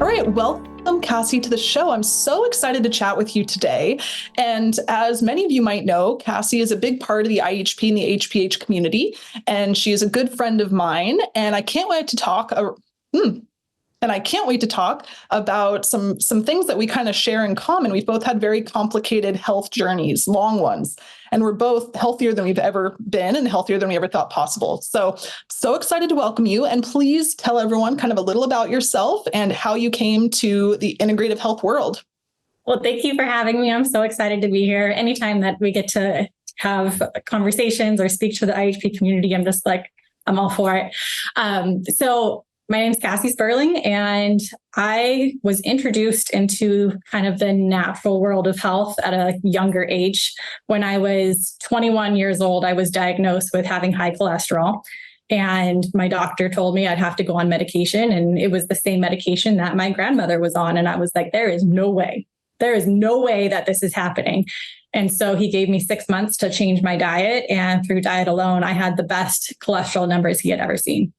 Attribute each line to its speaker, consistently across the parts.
Speaker 1: All right, welcome Cassie to the show. I'm so excited to chat with you today. And as many of you might know, Cassie is a big part of the IHP and the HPH community, and she is a good friend of mine. And I can't wait to talk. About some things that we kind of share in common. We've both had very complicated health journeys, long ones, and we're both healthier than we've ever been and healthier than we ever thought possible. So excited to welcome you. And please tell everyone kind of a little about yourself and how you came to the integrative health world.
Speaker 2: Well, thank you for having me. I'm so excited to be here. Anytime that we get to have conversations or speak to the IHP community, I'm all for it. So my name is Cassie Sperling, and I was introduced into kind of the natural world of health at a younger age. When I was 21 years old, I was diagnosed with having high cholesterol, and my doctor told me I'd have to go on medication, and it was the same medication that my grandmother was on. And I was like, there is no way that this is happening. And so he gave me 6 months to change my diet. And through diet alone, I had the best cholesterol numbers he had ever seen.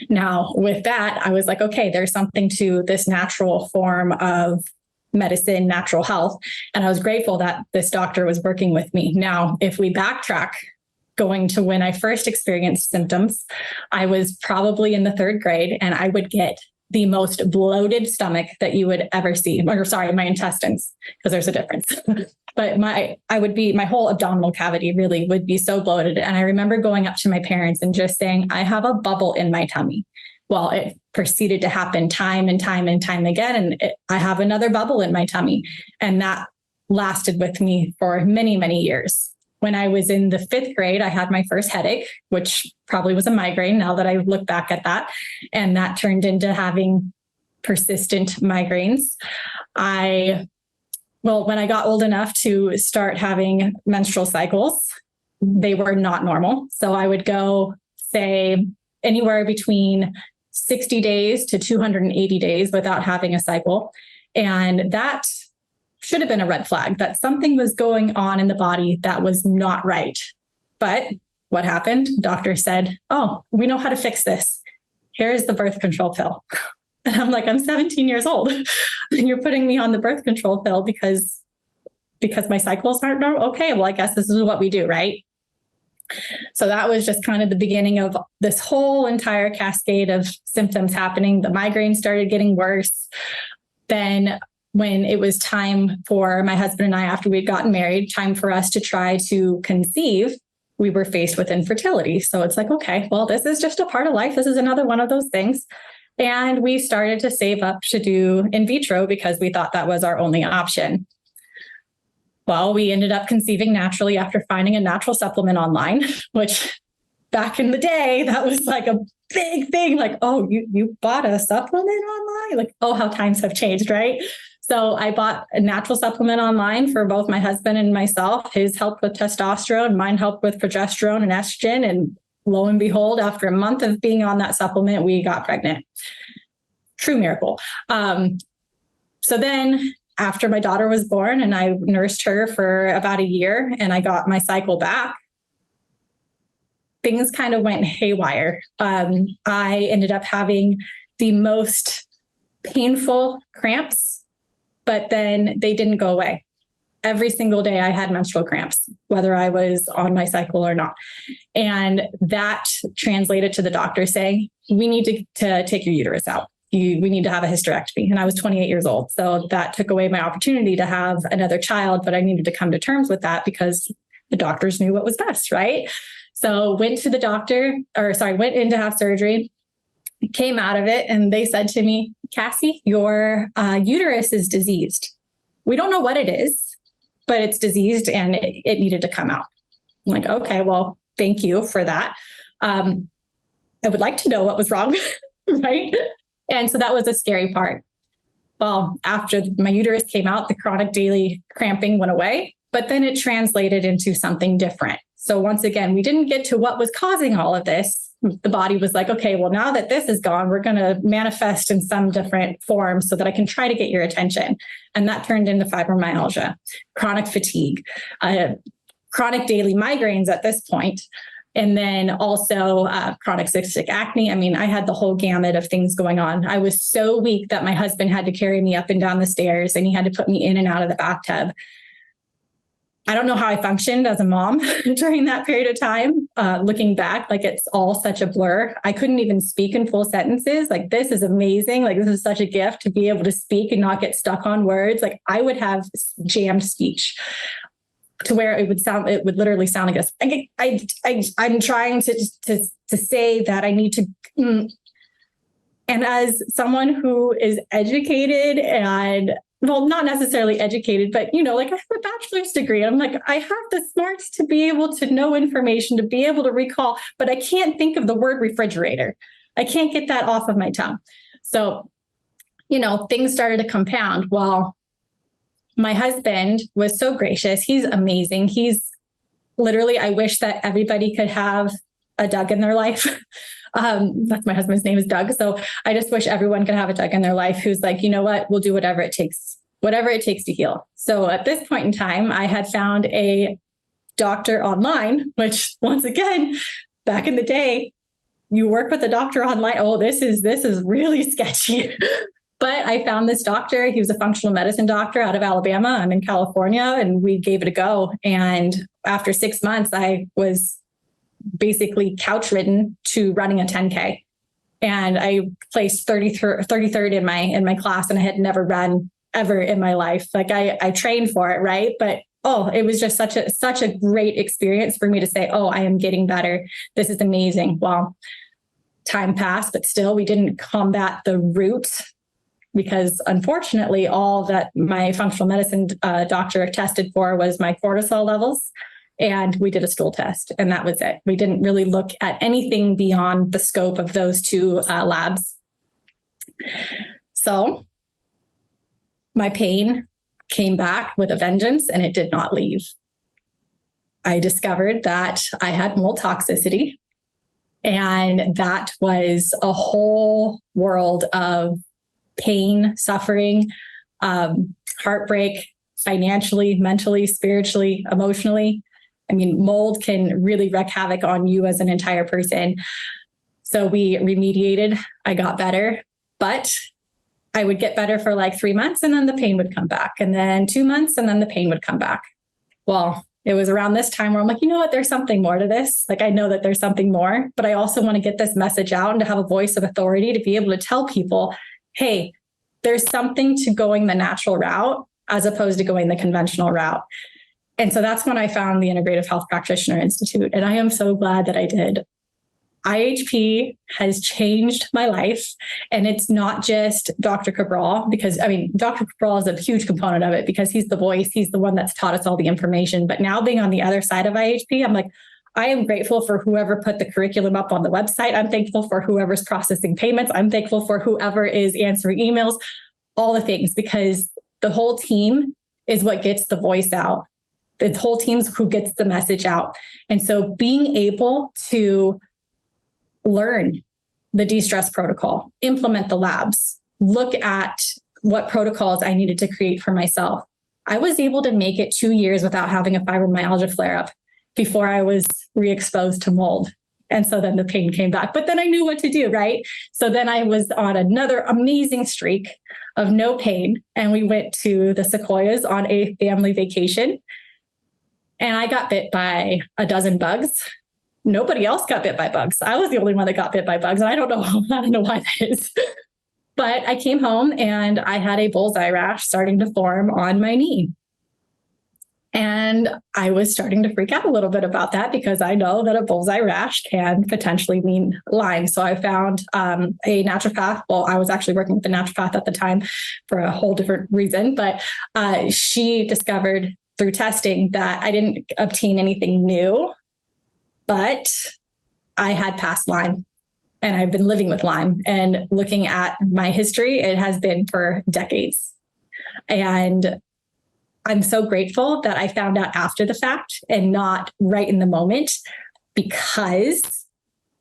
Speaker 2: Now, with that, I was like, okay, there's something to this natural form of medicine, natural health. And I was grateful that this doctor was working with me. Now, if we backtrack, going to when I first experienced symptoms, I was probably in the 3rd grade, and I would get the most bloated stomach that you would ever see. Or sorry, my intestines, because there's a difference. But my whole abdominal cavity really would be so bloated. And I remember going up to my parents and just saying, I have a bubble in my tummy. Well, it proceeded to happen time and time and time again. And I have another bubble in my tummy. And that lasted with me for many, many years. When I was in the 5th grade, I had my first headache, which probably was a migraine now that I look back at that. And that turned into having persistent migraines. When I got old enough to start having menstrual cycles, they were not normal. So I would go, say, anywhere between 60 days to 280 days without having a cycle. And that should have been a red flag that something was going on in the body that was not right. But what happened? Doctor said, oh, we know how to fix this. Here's the birth control pill. And I'm like, I'm 17 years old and you're putting me on the birth control pill because my cycles aren't normal. Okay, well, I guess this is what we do, right? So that was just kind of the beginning of this whole entire cascade of symptoms happening. The migraine started getting worse. Then when it was time for my husband and I, after we'd gotten married, time for us to try to conceive, we were faced with infertility. So it's like, okay, well, this is just a part of life. This is another one of those things. And we started to save up to do in vitro because we thought that was our only option. Well, we ended up conceiving naturally after finding a natural supplement online, which back in the day, that was like a big thing. Like, oh, you bought a supplement online? Like, oh, how times have changed, right? So I bought a natural supplement online for both my husband and myself. His helped with testosterone, mine helped with progesterone and estrogen. And lo and behold, after a month of being on that supplement, we got pregnant. True miracle. So then after my daughter was born and I nursed her for about a year and I got my cycle back, things kind of went haywire. I ended up having the most painful cramps, but then they didn't go away. Every single day I had menstrual cramps, whether I was on my cycle or not. And that translated to the doctor saying, we need to take your uterus out. We need to have a hysterectomy. And I was 28 years old. So that took away my opportunity to have another child, but I needed to come to terms with that because the doctors knew what was best, right? So went in to have surgery, came out of it, and they said to me, Cassie, your uterus is diseased. We don't know what it is, but it's diseased and it needed to come out. I'm like, okay, well, thank you for that. I would like to know what was wrong, right? And so that was a scary part. Well, after my uterus came out, the chronic daily cramping went away, but then it translated into something different. So once again, we didn't get to what was causing all of this. The body was like, okay, well, now that this is gone, we're going to manifest in some different form so that I can try to get your attention. And that turned into fibromyalgia, chronic fatigue, chronic daily migraines at this point. And then also chronic cystic acne. I mean, I had the whole gamut of things going on. I was so weak that my husband had to carry me up and down the stairs, and he had to put me in and out of the bathtub. I don't know how I functioned as a mom during that period of time. Looking back, like it's all such a blur. I couldn't even speak in full sentences. Like, this is amazing. Like, this is such a gift to be able to speak and not get stuck on words. Like, I would have jammed speech to where it would literally sound like this. I'm trying to say that I need to. And as someone who is educated and, well, not necessarily educated, but, like, I have a bachelor's degree. I'm like, I have the smarts to be able to know information, to be able to recall, but I can't think of the word refrigerator. I can't get that off of my tongue. So, things started to compound. Well, my husband was so gracious. He's amazing. He's literally, I wish that everybody could have a Doug in their life. That's my husband's name is Doug. So I just wish everyone could have a Doug in their life who's like, you know what, we'll do whatever it takes to heal. So at this point in time, I had found a doctor online, which, once again, back in the day, you work with a doctor online. Oh, this is really sketchy. But I found this doctor. He was a functional medicine doctor out of Alabama. I'm in California, and we gave it a go. And after 6 months, I was basically couch ridden to running a 10K. And I placed 33rd in my class, and I had never run ever in my life. Like, I trained for it, right? But it was just such a great experience for me to say, oh, I am getting better. This is amazing. Well, time passed, but still we didn't combat the root, because unfortunately all that my functional medicine doctor tested for was my cortisol levels. And we did a stool test, and that was it. We didn't really look at anything beyond the scope of those two labs. So my pain came back with a vengeance, and it did not leave. I discovered that I had mold toxicity, and that was a whole world of pain, suffering, heartbreak, financially, mentally, spiritually, emotionally. I mean, mold can really wreak havoc on you as an entire person. So we remediated. I got better, but I would get better for like 3 months, and then the pain would come back, and then 2 months, and then the pain would come back. Well, it was around this time where I'm like, you know what? There's something more to this. Like, I know that there's something more, but I also want to get this message out and to have a voice of authority to be able to tell people, hey, there's something to going the natural route as opposed to going the conventional route. And so that's when I found the Integrative Health Practitioner Institute. And I am so glad that I did. IHP has changed my life. And it's not just Dr. Cabral, because Dr. Cabral is a huge component of it, because he's the voice. He's the one that's taught us all the information. But now, being on the other side of IHP, I'm like, I am grateful for whoever put the curriculum up on the website. I'm thankful for whoever's processing payments. I'm thankful for whoever is answering emails, all the things, because the whole team is what gets the voice out. The whole team's who gets the message out. And so being able to learn the de-stress protocol, implement the labs, look at what protocols I needed to create for myself. I was able to make it 2 years without having a fibromyalgia flare-up before I was re-exposed to mold. And so then the pain came back, but then I knew what to do, right? So then I was on another amazing streak of no pain. And we went to the Sequoias on a family vacation. And I got bit by a dozen bugs. Nobody else got bit by bugs. I was the only one that got bit by bugs. And I don't know why that is. But I came home and I had a bullseye rash starting to form on my knee. And I was starting to freak out a little bit about that, because I know that a bullseye rash can potentially mean Lyme. So I found a naturopath. Well, I was actually working with a naturopath at the time for a whole different reason. But she discovered through testing that I didn't obtain anything new, but I had past Lyme, and I've been living with Lyme. And looking at my history, it has been for decades. And I'm so grateful that I found out after the fact and not right in the moment, because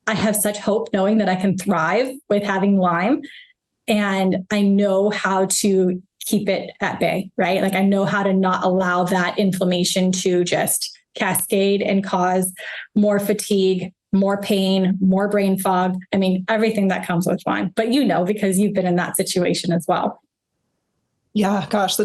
Speaker 2: I have such hope knowing that I can thrive with having Lyme, and I know how to keep it at bay, right? Like, I know how to not allow that inflammation to just cascade and cause more fatigue, more pain, more brain fog. I mean, everything that comes with Lyme, but because you've been in that situation as well.
Speaker 1: Yeah, gosh,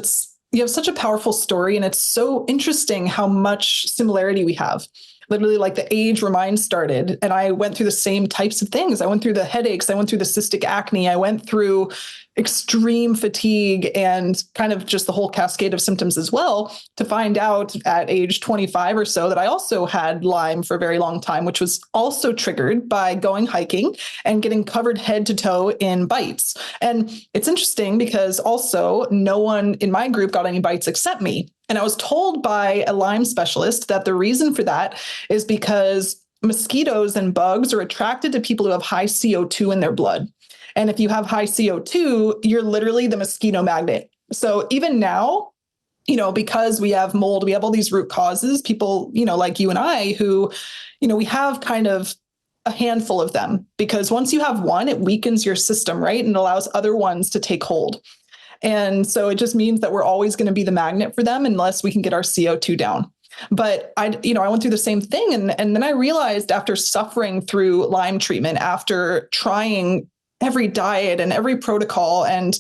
Speaker 1: you have such a powerful story, and it's so interesting how much similarity we have. Literally, like the age where mine started, and I went through the same types of things. I went through the headaches, I went through the cystic acne, I went through extreme fatigue and kind of just the whole cascade of symptoms as well, to find out at age 25 or so that I also had Lyme for a very long time, which was also triggered by going hiking and getting covered head to toe in bites. And it's interesting because also no one in my group got any bites except me. And I was told by a Lyme specialist that the reason for that is because mosquitoes and bugs are attracted to people who have high CO2 in their blood. And if you have high CO2, you're literally the mosquito magnet. So even now, because we have mold, we have all these root causes, people, like you and I, who, we have kind of a handful of them, because once you have one, it weakens your system, right? And allows other ones to take hold. And so it just means that we're always going to be the magnet for them unless we can get our CO2 down. But I went through the same thing. And then I realized, after suffering through Lyme treatment, after trying every diet and every protocol, and,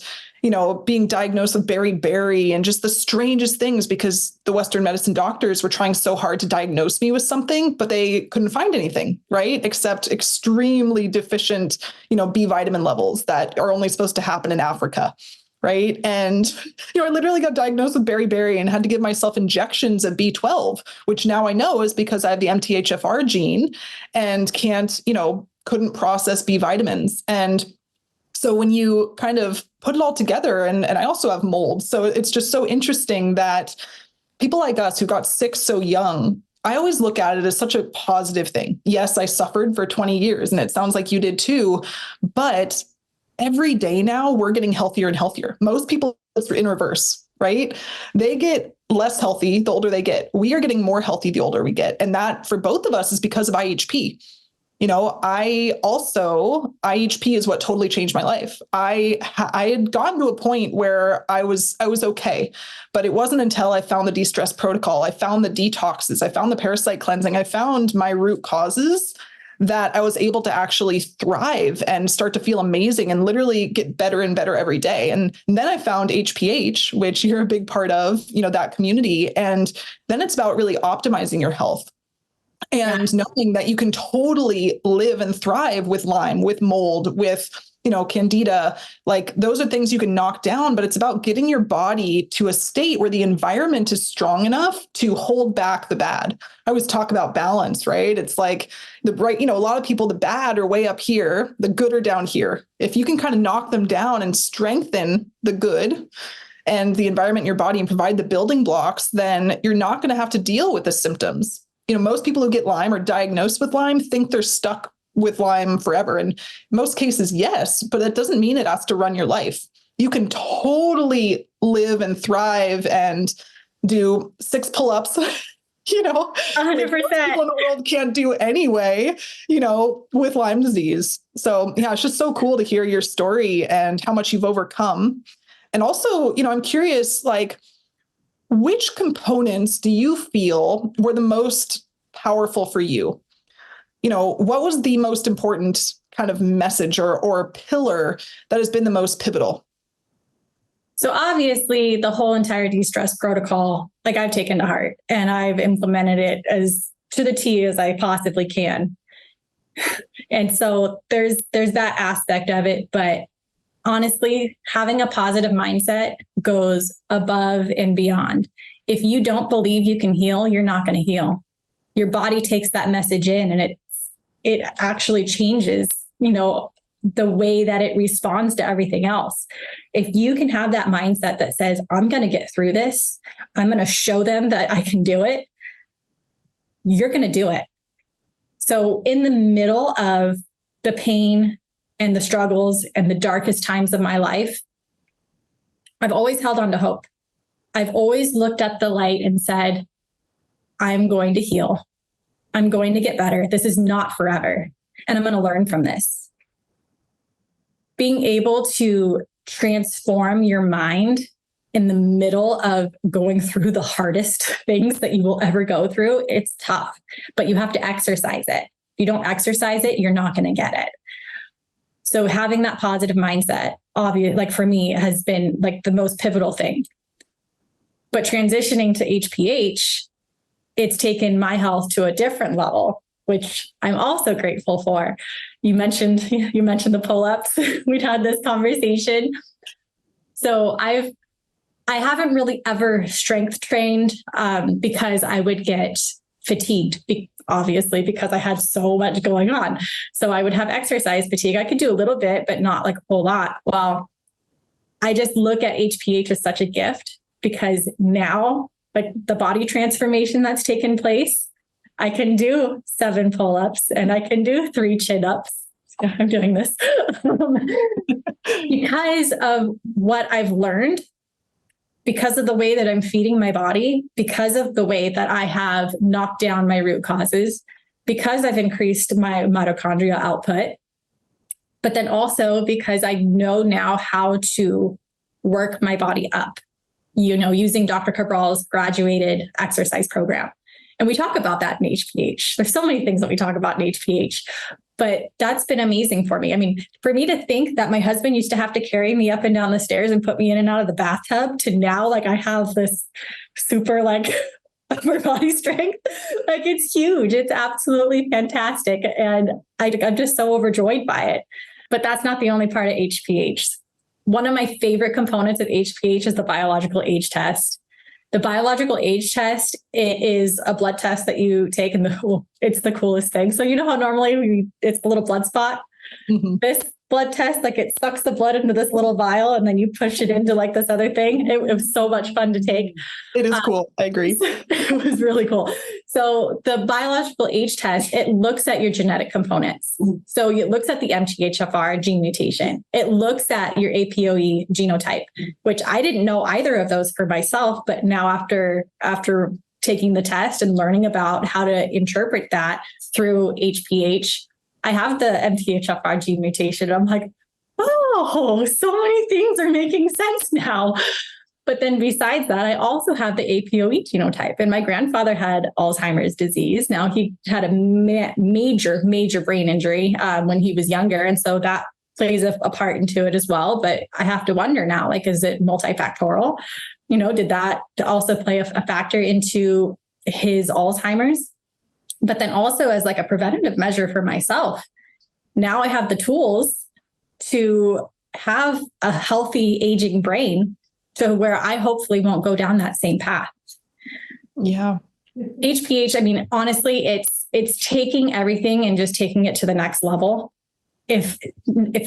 Speaker 1: being diagnosed with beriberi and just the strangest things, because the Western medicine doctors were trying so hard to diagnose me with something, but they couldn't find anything, right? Except extremely deficient, B vitamin levels that are only supposed to happen in Africa. Right. And, I literally got diagnosed with beriberi and had to give myself injections of B12, which now I know is because I have the MTHFR gene and couldn't process B vitamins. And so when you kind of put it all together, and I also have mold. So it's just so interesting that people like us who got sick so young, I always look at it as such a positive thing. Yes, I suffered for 20 years, and it sounds like you did too, but every day now we're getting healthier and healthier. Most people are in reverse, right? They get less healthy the older they get. We are getting more healthy the older we get. And that for both of us is because of IHP. IHP is what totally changed my life. I had gotten to a point where I was okay, but it wasn't until I found the de-stress protocol, I found the detoxes, I found the parasite cleansing, I found my root causes, that I was able to actually thrive and start to feel amazing and literally get better and better every day. And then I found HPH, which you're a big part of, that community. And then it's about really optimizing your health and knowing that you can totally live and thrive with Lyme, with mold, with, Candida. Like, those are things you can knock down, but it's about getting your body to a state where the environment is strong enough to hold back the bad. I always talk about balance, right? It's like a lot of people, the bad are way up here, the good are down here. If you can kind of knock them down and strengthen the good and the environment in your body and provide the building blocks, then you're not going to have to deal with the symptoms. Most people who get Lyme or diagnosed with Lyme think they're stuck with Lyme forever. And in most cases, yes, but that doesn't mean it has to run your life. You can totally live and thrive and do 6 pull-ups,
Speaker 2: 100%.
Speaker 1: People in the world can't do anyway, with Lyme disease. So yeah, it's just so cool to hear your story and how much you've overcome. And also, I'm curious, like, which components do you feel were the most powerful for you? What was the most important kind of message or pillar that has been the most pivotal?
Speaker 2: So obviously the whole entire de-stress protocol, like, I've taken to heart and I've implemented it as to the T as I possibly can. And so there's that aspect of it. But honestly, having a positive mindset goes above and beyond. If you don't believe you can heal, you're not going to heal. Your body takes that message in, and it actually changes, the way that it responds to everything else. If you can have that mindset that says, I'm going to get through this, I'm going to show them that I can do it, you're going to do it. So in the middle of the pain and the struggles and the darkest times of my life, I've always held on to hope. I've always looked at the light and said, I'm going to heal. I'm going to get better. This is not forever. And I'm going to learn from this. Being able to transform your mind in the middle of going through the hardest things that you will ever go through. It's tough, but you have to exercise it. If you don't exercise it, you're not going to get it. So having that positive mindset, obviously, like for me, has been like the most pivotal thing. But transitioning to HPH, it's taken my health to a different level, which I'm also grateful for. You mentioned the pull-ups. We'd had this conversation. So I haven't really ever strength trained because I would get fatigued, obviously, because I had so much going on. So I would have exercise fatigue. I could do a little bit, but not like a whole lot. Well, I just look at HPH as such a gift because now, like the body transformation that's taken place, I can do 7 pull-ups and I can do 3 chin-ups. I'm doing this because of what I've learned, because of the way that I'm feeding my body, because of the way that I have knocked down my root causes, because I've increased my mitochondrial output, but then also because I know now how to work my body up, using Dr. Cabral's graduated exercise program. And we talk about that in HPH. There's so many things that we talk about in HPH, but that's been amazing for me. I mean, for me to think that my husband used to have to carry me up and down the stairs and put me in and out of the bathtub to now, like I have this super like upper body strength, like it's huge. It's absolutely fantastic. And I'm just so overjoyed by it. But that's not the only part of HPH. One of my favorite components of HPH is the biological age test. The biological age test, it is a blood test that you take, and it's the coolest thing. So you know how normally it's the little blood spot? Mm-hmm. This blood test, like it sucks the blood into this little vial and then you push it into like this other thing. It was so much fun to take.
Speaker 1: It is cool. I agree.
Speaker 2: It was really cool. So the biological age test, it looks at your genetic components. So it looks at the MTHFR gene mutation. It looks at your APOE genotype, which I didn't know either of those for myself. But now after taking the test and learning about how to interpret that through HPH, I have the MTHFR gene mutation. I'm like, oh, so many things are making sense now. But then besides that, I also have the APOE genotype. And my grandfather had Alzheimer's disease. Now he had a major brain injury when he was younger. And so that plays a part into it as well. But I have to wonder now, like, is it multifactorial? Did that also play a factor into his Alzheimer's? But then also as like a preventative measure for myself, now I have the tools to have a healthy aging brain to where I hopefully won't go down that same path.
Speaker 1: Yeah.
Speaker 2: HPH, I mean, honestly, it's taking everything and just taking it to the next level. If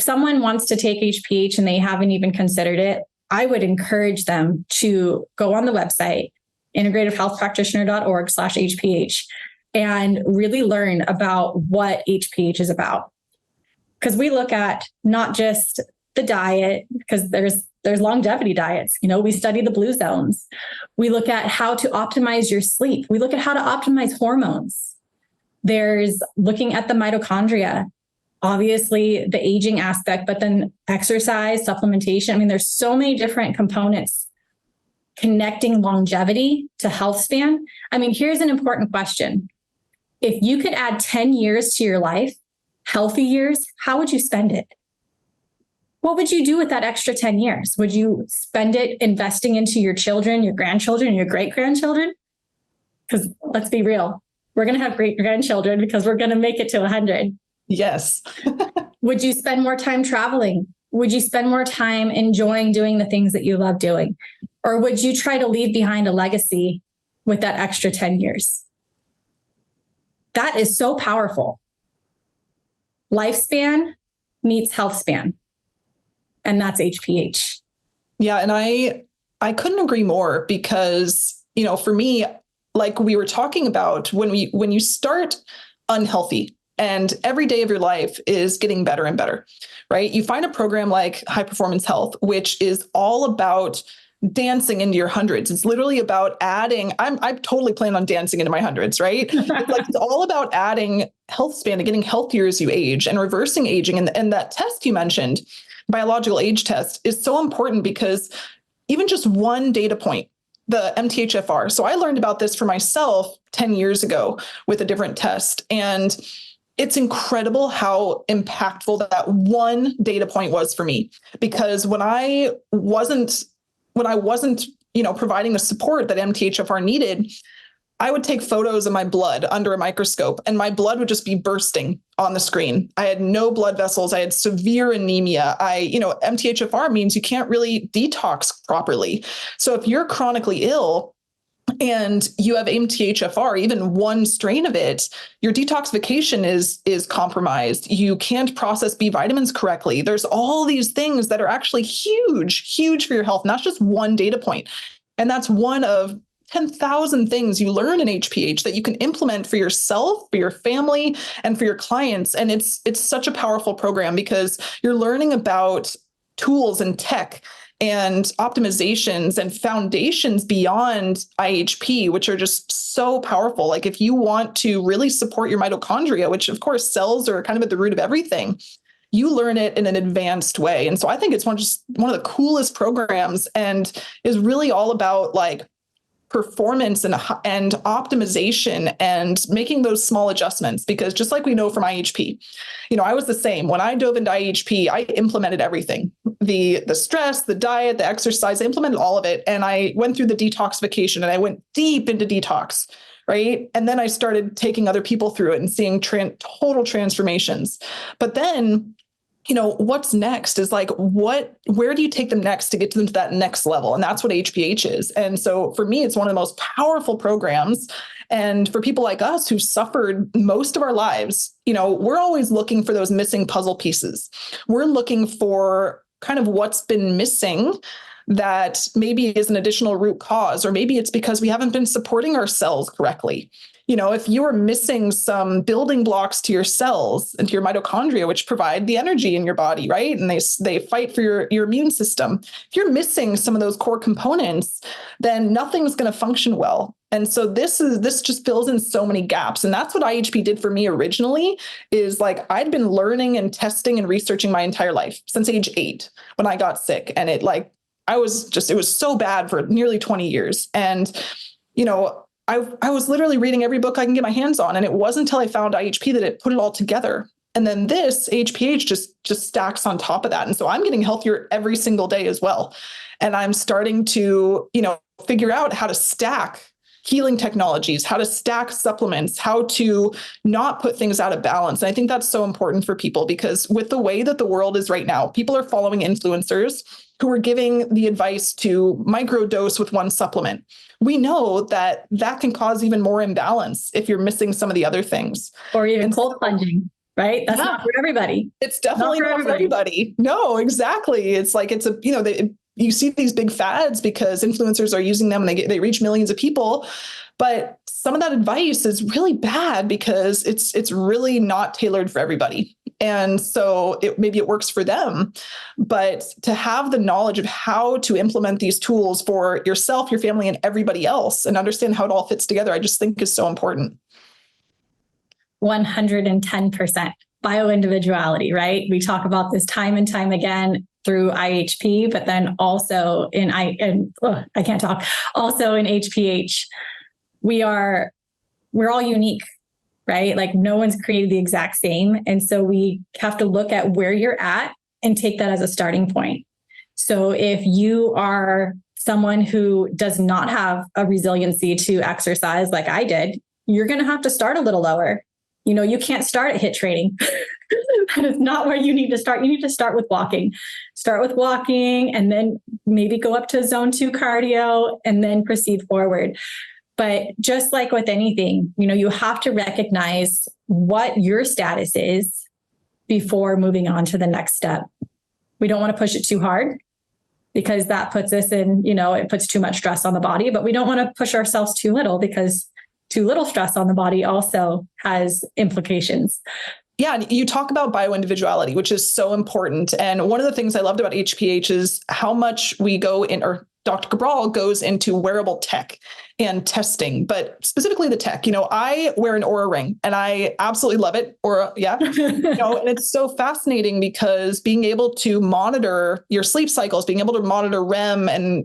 Speaker 2: someone wants to take HPH and they haven't even considered it, I would encourage them to go on the website, integrativehealthpractitioner.org/HPH, and really learn about what HPH is about. Because we look at not just the diet, because there's longevity diets. We study the blue zones. We look at how to optimize your sleep. We look at how to optimize hormones. There's looking at the mitochondria, obviously the aging aspect, but then exercise, supplementation. I mean, there's so many different components connecting longevity to health span. I mean, here's an important question. If you could add 10 years to your life, healthy years, how would you spend it? What would you do with that extra 10 years? Would you spend it investing into your children, your grandchildren, your great-grandchildren? Because let's be real, we're going to have great-grandchildren because we're going to make it to 100.
Speaker 1: Yes.
Speaker 2: Would you spend more time traveling? Would you spend more time enjoying doing the things that you love doing? Or would you try to leave behind a legacy with that extra 10 years? That is so powerful. Lifespan meets health span. And that's HPH.
Speaker 1: Yeah. And I couldn't agree more because, for me, like we were talking about, when you start unhealthy and every day of your life is getting better and better, right? You find a program like High Performance Health, which is all about dancing into your hundreds. It's literally about adding, I totally plan on dancing into my hundreds, right? It's all about adding health span and getting healthier as you age and reversing aging. And that test you mentioned, biological age test, is so important because even just one data point, the MTHFR. So I learned about this for myself 10 years ago with a different test. And it's incredible how impactful that one data point was for me. Because when I wasn't, providing the support that MTHFR needed, I would take photos of my blood under a microscope and my blood would just be bursting on the screen. I had no blood vessels. I had severe anemia. MTHFR means you can't really detox properly. So if you're chronically ill and you have MTHFR, even one strain of it, your detoxification is compromised. You can't process B vitamins correctly. There's all these things that are actually huge for your health, not just one data point. And that's one of 10,000 things you learn in HPH that you can implement for yourself, for your family, and for your clients. And it's such a powerful program because you're learning about tools and tech and optimizations and foundations beyond IHP, which are just so powerful. Like if you want to really support your mitochondria, which of course cells are kind of at the root of everything, you learn it in an advanced way. And so I think it's one of the coolest programs and is really all about like performance and optimization and making those small adjustments. Because just like we know from IHP, I was the same. When I dove into IHP, I implemented everything, the stress, the diet, the exercise, I implemented all of it. And I went through the detoxification and I went deep into detox, right? And then I started taking other people through it and seeing total transformations. But then what's next is like, where do you take them next to get them to that next level? And that's what HPH is. And so for me, it's one of the most powerful programs. And for people like us who suffered most of our lives, we're always looking for those missing puzzle pieces. We're looking for kind of what's been missing that maybe is an additional root cause, or maybe it's because we haven't been supporting our cells correctly. If you are missing some building blocks to your cells and to your mitochondria, which provide the energy in your body, right? And they fight for your immune system. If you're missing some of those core components, then nothing's going to function well. And so this just fills in so many gaps. And that's what IHP did for me originally, is like I'd been learning and testing and researching my entire life since age 8 when I got sick. And it was so bad for nearly 20 years. And, I was literally reading every book I can get my hands on. And it wasn't until I found IHP that it put it all together. And then this HPH just stacks on top of that. And so I'm getting healthier every single day as well. And I'm starting to, figure out how to stack healing technologies, how to stack supplements, how to not put things out of balance. And I think that's so important for people because with the way that the world is right now, people are following influencers who are giving the advice to microdose with one supplement. We know that can cause even more imbalance if you're missing some of the other things.
Speaker 2: Or even cold plunging, right? That's not for everybody.
Speaker 1: It's definitely not for everybody. No, exactly. It's like, you see these big fads because influencers are using them and they reach millions of people. But some of that advice is really bad because it's really not tailored for everybody. And so maybe it works for them, but to have the knowledge of how to implement these tools for yourself, your family, and everybody else, and understand how it all fits together, I just think is so important.
Speaker 2: 110% bioindividuality, right? We talk about this time and time again through IHP, but then also also in HPH, we're all unique, right? Like no one's created the exact same. And so we have to look at where you're at and take that as a starting point. So if you are someone who does not have a resiliency to exercise like I did, you're going to have to start a little lower. You can't start at HIIT training. That is not where you need to start. You need to start with walking. Start with walking and then maybe go up to zone 2 cardio and then proceed forward. But just like with anything, you have to recognize what your status is before moving on to the next step. We don't want to push it too hard because that puts us in, it puts too much stress on the body, but we don't want to push ourselves too little because too little stress on the body also has implications.
Speaker 1: Yeah. And you talk about bioindividuality, which is so important. And one of the things I loved about HPH is how much we go in, or Dr. Cabral goes into wearable tech and testing, but specifically the tech. I wear an Oura ring and I absolutely love it. Oura, yeah. And it's so fascinating because being able to monitor your sleep cycles, being able to monitor REM and,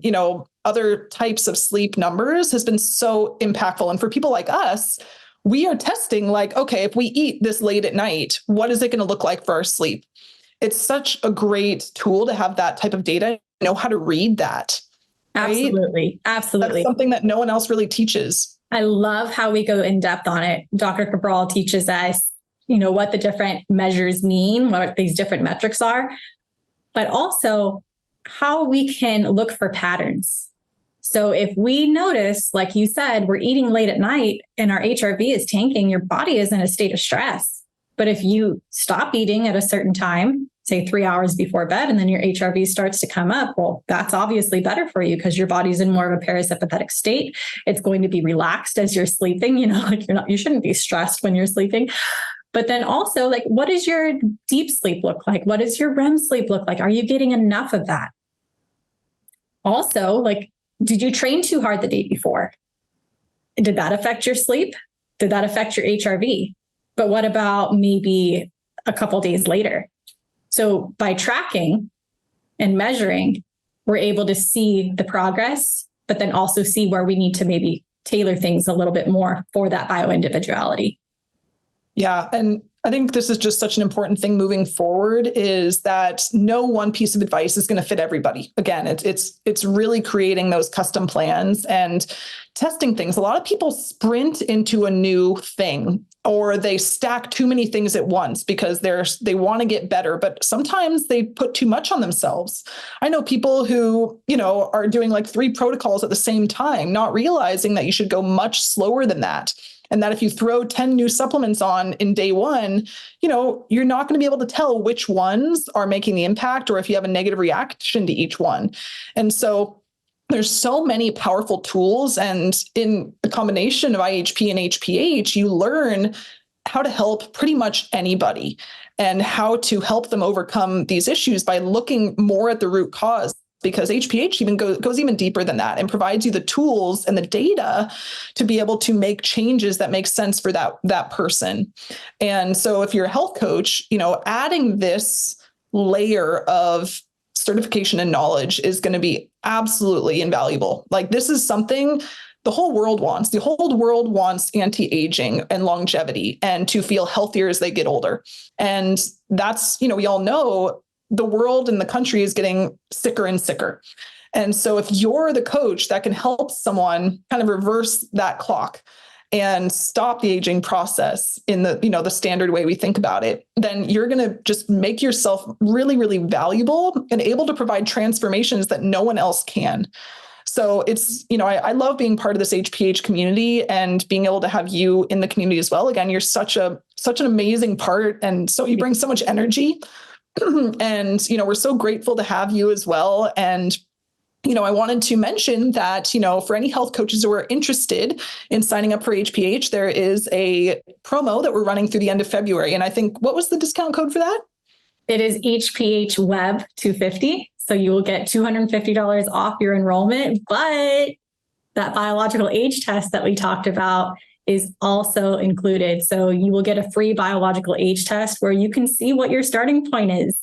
Speaker 1: other types of sleep numbers has been so impactful. And for people like us, we are testing like, okay, if we eat this late at night, what is it going to look like for our sleep? It's such a great tool to have that type of data, know how to read that. Right?
Speaker 2: Absolutely. Absolutely.
Speaker 1: That's something that no one else really teaches.
Speaker 2: I love how we go in depth on it. Dr. Cabral teaches us, what the different measures mean, what these different metrics are, but also how we can look for patterns. So if we notice, like you said, we're eating late at night and our HRV is tanking, your body is in a state of stress. But if you stop eating at a certain time, say 3 hours before bed, and then your HRV starts to come up, well, that's obviously better for you because your body's in more of a parasympathetic state. It's going to be relaxed as you're sleeping, you shouldn't be stressed when you're sleeping. But then also, like, what does your deep sleep look like? What does your REM sleep look like? Are you getting enough of that? Also, like, did you train too hard the day before? Did that affect your sleep? Did that affect your HRV? But what about maybe a couple days later? So by tracking and measuring, we're able to see the progress, but then also see where we need to maybe tailor things a little bit more for that bio-individuality.
Speaker 1: Yeah. And I think this is just such an important thing moving forward is that no one piece of advice is going to fit everybody. Again, it's really creating those custom plans and testing things. A lot of people sprint into a new thing or they stack too many things at once because they want to get better, but sometimes they put too much on themselves. I know people who, are doing like 3 protocols at the same time, not realizing that you should go much slower than that. And that if you throw 10 new supplements on in day one, you're not going to be able to tell which ones are making the impact or if you have a negative reaction to each one. And so there's so many powerful tools. And in a combination of IHP and HPH, you learn how to help pretty much anybody and how to help them overcome these issues by looking more at the root cause. Because HPH even goes even deeper than that and provides you the tools and the data to be able to make changes that make sense for that person. And so if you're a health coach, adding this layer of certification and knowledge is going to be absolutely invaluable. Like this is something the whole world wants. The whole world wants anti-aging and longevity and to feel healthier as they get older. And that's, we all know the world and the country is getting sicker and sicker. And so if you're the coach that can help someone kind of reverse that clock and stop the aging process in the standard way we think about it, then you're going to just make yourself really, really valuable and able to provide transformations that no one else can. So it's, I love being part of this HPH community and being able to have you in the community as well. Again, you're such an amazing part. And so you bring so much energy. And, we're so grateful to have you as well. And, I wanted to mention that, for any health coaches who are interested in signing up for HPH, there is a promo that we're running through the end of February. And I think, what was the discount code for that?
Speaker 2: It is HPH Web 250. So you will get $250 off your enrollment, but that biological age test that we talked about is also included. So you will get a free biological age test where you can see what your starting point is.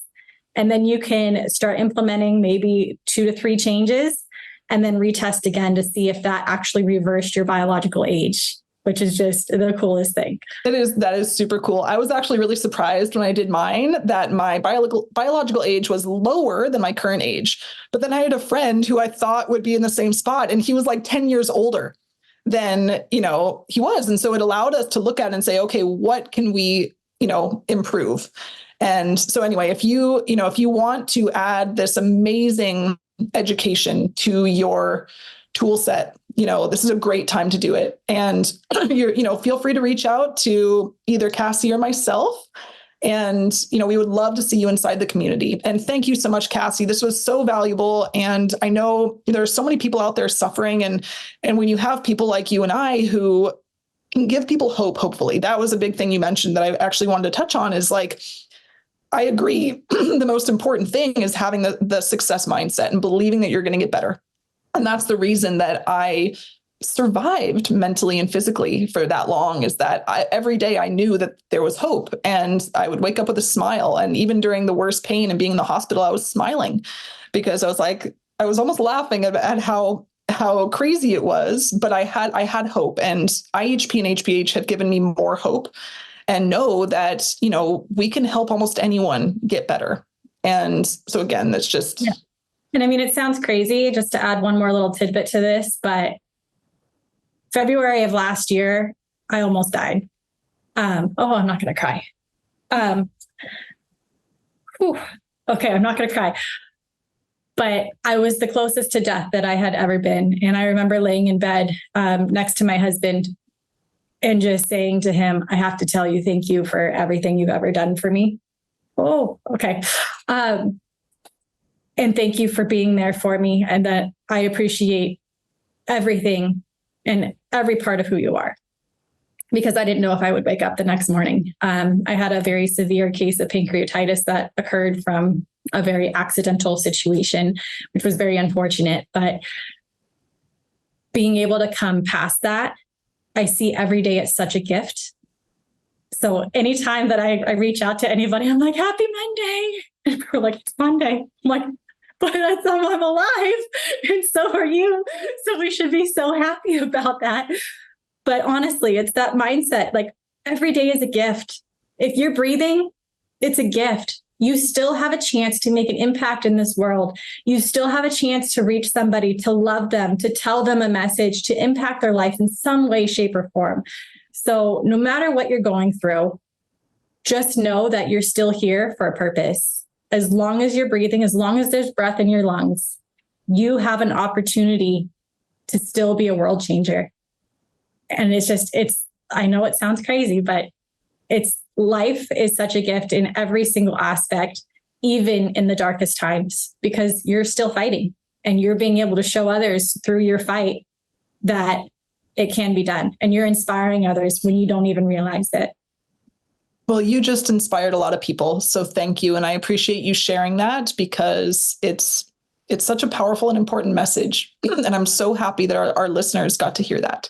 Speaker 2: And then you can start implementing maybe 2 to 3 changes and then retest again to see if that actually reversed your biological age, which is just the coolest thing. That
Speaker 1: is super cool. I was actually really surprised when I did mine that my biological age was lower than my current age. But then I had a friend who I thought would be in the same spot and he was like 10 years older than, he was. And so it allowed us to look at it and say, okay, what can we, improve? And so anyway, if you want to add this amazing education to your tool set, this is a great time to do it. And feel free to reach out to either Cassie or myself. And, we would love to see you inside the community. And thank you so much, Cassie. This was so valuable. And I know there's so many people out there suffering. And when you have people like you and I who can give people hope, hopefully, that was a big thing you mentioned that I actually wanted to touch on is like, I agree. The most important thing is having the success mindset and believing that you're going to get better. And that's the reason that I survived mentally and physically for that long, is that every day I knew that there was hope, and I would wake up with a smile. And even during the worst pain and being in the hospital, I was smiling, because I was almost laughing at how crazy it was, but I had hope, and IHP and HPH have given me more hope, and know that, we can help almost anyone get better. And so again, that's just.
Speaker 2: Yeah. And I mean, it sounds crazy, just to add one more little tidbit to this, but February of last year, I almost died. I'm not going to cry. Okay, I'm not going to cry. But I was the closest to death that I had ever been. And I remember laying in bed next to my husband and just saying to him, I have to tell you, thank you for everything you've ever done for me. Oh, okay. And thank you for being there for me, and that I appreciate everything and every part of who you are, because I didn't know if I would wake up the next morning. I had a very severe case of pancreatitis that occurred from a very accidental situation, which was very unfortunate. But being able to come past that, I see every day as such a gift. So anytime that I reach out to anybody, I'm like, happy Monday. And we're like, it's Monday. I'm like, but I'm alive, and so are you. So we should be so happy about that. But honestly, it's that mindset. Like, every day is a gift. If you're breathing, it's a gift. You still have a chance to make an impact in this world. You still have a chance to reach somebody, to love them, to tell them a message, to impact their life in some way, shape, or form. So no matter what you're going through, just know that you're still here for a purpose. As long as you're breathing, as long as there's breath in your lungs, you have an opportunity to still be a world changer. And I know it sounds crazy, but life is such a gift in every single aspect, even in the darkest times, because you're still fighting, and you're being able to show others through your fight that it can be done. And you're inspiring others when you don't even realize it.
Speaker 1: Well, you just inspired a lot of people. So thank you. And I appreciate you sharing that, because it's such a powerful and important message. And I'm so happy that our listeners got to hear that.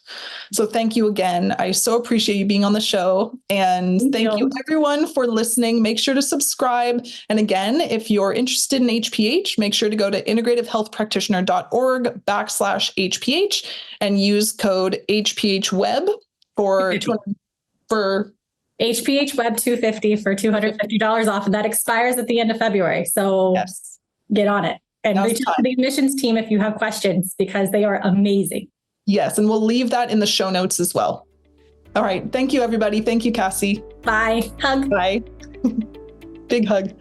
Speaker 1: So thank you again. I so appreciate you being on the show. And thank you everyone for listening. Make sure to subscribe. And again, if you're interested in HPH, make sure to go to integrativehealthpractitioner.org/HPH and use code HPHWeb for
Speaker 2: HPH Web 250 for $250 off. And that expires at the end of February. So yes, get on it. And reach out to the admissions team if you have questions, because they are amazing.
Speaker 1: Yes. And we'll leave that in the show notes as well. All right. Thank you, everybody. Thank you, Cassie.
Speaker 2: Bye. Hug.
Speaker 1: Bye. Big hug.